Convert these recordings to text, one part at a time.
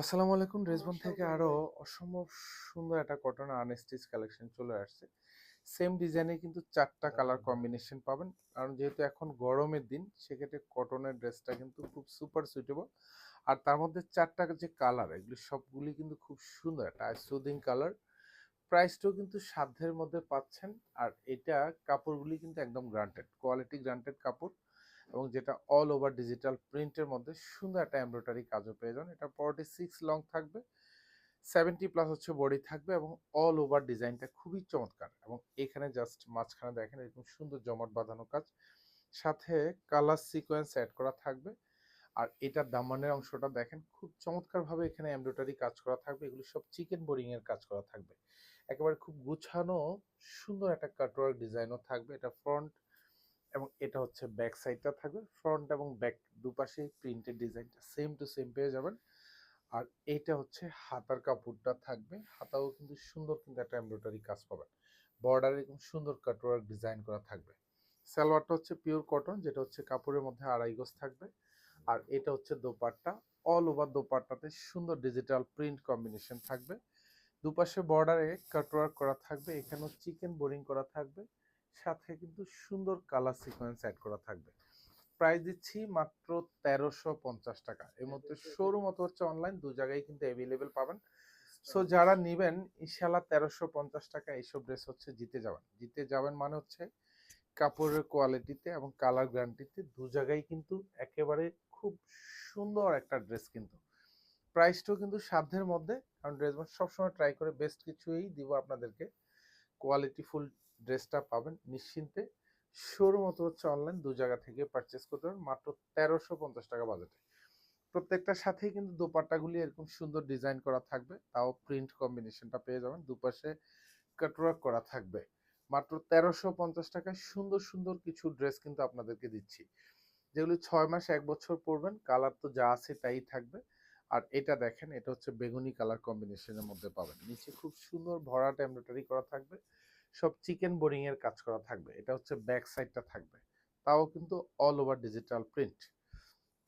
আসসালামু আলাইকুম। ড্রেসবন থেকে আরো অসম্ভব সুন্দর একটা কটন আনস্টিচ কালেকশন চলে আসছে। সেম ডিজাইনে কিন্তু ৪টা কালার কম্বিনেশন পাবেন। কারণ যেহেতু এখন গরমের দিন, সেক্ষেত্রে কটনের ড্রেসটা কিন্তু খুব সুপার সুইটেবল। আর তার মধ্যে ৪টা যে কালার, এগুলি সবগুলি কিন্তু খুব সুন্দর একটা সুদিং কালার। প্রাইসটাও কিন্তু সাধ্যের মধ্যে পাচ্ছেন। আর এটা কাপড়গুলি কিন্তু একদম গ্রান্টেড, কোয়ালিটি গ্রান্টেড কাপড়, এবং যেটা অল ওভার ডিজিটাল প্রিন্টের মধ্যে সুন্দর একটা এমব্রয়ডারি কাজও পেয়ে যান। এটা 46 লং থাকবে, 70 প্লাস হচ্ছে বডি থাকবে, এবং অল ওভার ডিজাইনটা খুবই চমৎকার। এবং এখানে জাস্ট মাঝখানে দেখেন এরকম সুন্দর জমট বাঁধানো কাজ, সাথে কালার সিকোয়েন্স অ্যাড করা থাকবে। আর এটার দামানের অংশটা দেখেন খুব চমৎকারভাবে এখানে এমব্রয়ডারি কাজ করা থাকবে। এগুলো সব চিকেন বোরিং এর কাজ করা থাকবে, একেবারে খুব গুছানো সুন্দর একটা কাটওয়ার্ক ডিজাইনও থাকবে। এটা ফ্রন্ট, এবং এটা হচ্ছে ব্যাক সাইডটা থাকবে। ফ্রন্ট এবং ব্যাক দুপাশেই প্রিন্টেড ডিজাইনটা সেম টু সেম পেয়ে যাবেন। আর এইটা হচ্ছে হাতার কাপড়টা থাকবে, হাতাও কিন্তু সুন্দর কিন্তু একটা এমব্রয়ডারি কাজ পাবেন। বর্ডারে এরকম সুন্দর কাটওয়ার্ক ডিজাইন করা থাকবে। সালোয়ারটা হচ্ছে পিওর কটন, যেটা হচ্ছে কাপড়ের মধ্যে আড়াই গজ থাকবে। আর এটা হচ্ছে দোপাট্টা, অল ওভার দোপাট্টাতে সুন্দর ডিজিটাল প্রিন্ট কম্বিনেশন থাকবে। দুপাশে বর্ডারে কাটওয়ার্ক করা থাকবে, এখানেও চিকেন বোরিং করা থাকবে, সাথে কিন্তু সুন্দর কালার সিকোয়েন্স অ্যাড করা থাকবে। প্রাইস দিচ্ছি মাত্র ১৩৫০ টাকা। এর মধ্যে শোরুম অথবা হচ্ছে অনলাইন দু জায়গায় কিন্তু অ্যাভেলেবেল পাবেন। সো যারা নিবেন ইনশাল্লাহ ১৩৫০ টাকা এইসব ড্রেস হচ্ছে জিতে যাবেন। জিতে যাবেন মানে হচ্ছে কাপড়ের কোয়ালিটিতে এবং কালার গ্যারান্টিতে দু জায়গায় কিন্তু একেবারে খুব সুন্দর একটা ড্রেস। কিন্তু প্রাইসটাও কিন্তু সাধ্যের মধ্যে, কারণ ড্রেস সবসময় ট্রাই করে বেস্ট কিছুই দিব আপনাদেরকে। কোয়ালিটিফুল ড্রেসটা পাবেন নিশ্চিন্তে। শোরুম অথবা হচ্ছে অনলাইন দু জায়গা থেকে পারচেস করতে পারেন মাত্র ১৩৫০ টাকা বাজেটে। প্রত্যেকটার সাথেই কিন্তু দোপাট্টাগুলি এরকম সুন্দর ডিজাইন করা থাকবে, তাও প্রিন্ট কম্বিনেশনটা পেয়ে যাবেন। দুপাশে কাটওয়ার্ক করা থাকবে। মাত্র ১৩৫০ টাকায় সুন্দর সুন্দর কিছু ড্রেস কিন্তু আপনাদেরকে দিচ্ছি, যেগুলি ৬ মাস ১ বছর পরবেন। কালার তো যা আছে তাই থাকবে। আর এটা দেখেন, এটা হচ্ছে বেগুনি কালার কম্বিনেশনের মধ্যে পাবেন। নিচে খুব সুন্দর ভরাট এমব্রয়ডারি করা থাকবে, সব চিকেন বোরিং এর কাজ করা থাকবে। এটা হচ্ছে ব্যাক সাইডটা থাকবে, তাও কিন্তু all over digital print.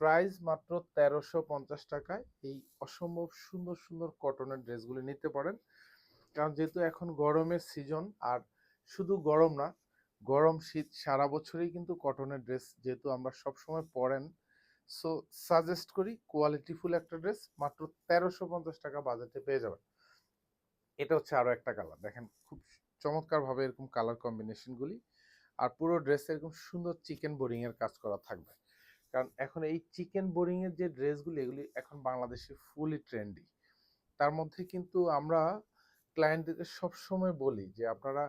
Price মাত্র ১৩৫০ টাকায় এই অসম্ভব সুন্দর সুন্দর কটনের ড্রেসগুলি নিতে পারেন। কারণ যেহেতু এখন গরমের সিজন, আর শুধু গরম না, গরম শীত সারা বছরই কিন্তু কটনের ড্রেস যেহেতু আমরা সবসময় পরেন, সো সাজেস্ট করি কোয়ালিটিফুল একটা ড্রেস মাত্র ১৩৫০ টাকা বাজেটে পেয়ে যাবেন। এটা হচ্ছে আরো একটা কালার দেখেন, খুব চমৎকার ভাবে এরকম কালার কম্বিনেশনগুলি। আর পুরো ড্রেসে এরকম সুন্দর চিকেন বোরিং এর কাজ করা থাকবে। কারণ এখন এই চিকেন বোরিং এর যে ড্রেসগুলি, এগুলি এখন বাংলাদেশে ফুলি ট্রেন্ডি। তার মধ্যে কিন্তু আমরা ক্লায়েন্টদেরকে সবসময় বলি যে আপনারা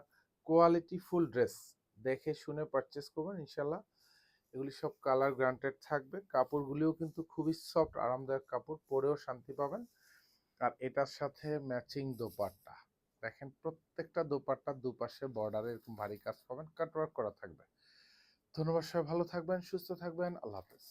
কোয়ালিটি ফুল ড্রেস দেখে শুনে পারচেস করবেন ইনশাল্লাহ। এগুলি সব কালার গ্রান্টেড থাকবে, কাপড়গুলিও কিন্তু খুবই সফট আরামদায়ক কাপড়, পরেও শান্তি পাবেন। আর এটার সাথে ম্যাচিং দোপাট্টা দেখেন, প্রত্যেকটা দোপাট্টার দুপাশে বর্ডারে এরকম ভারী কাজ পাবেন, কাটওয়ার্ক করা থাকবে। ধন্যবাদ, সবাই ভালো থাকবেন, সুস্থ থাকবেন, আল্লাহ হাফেজ।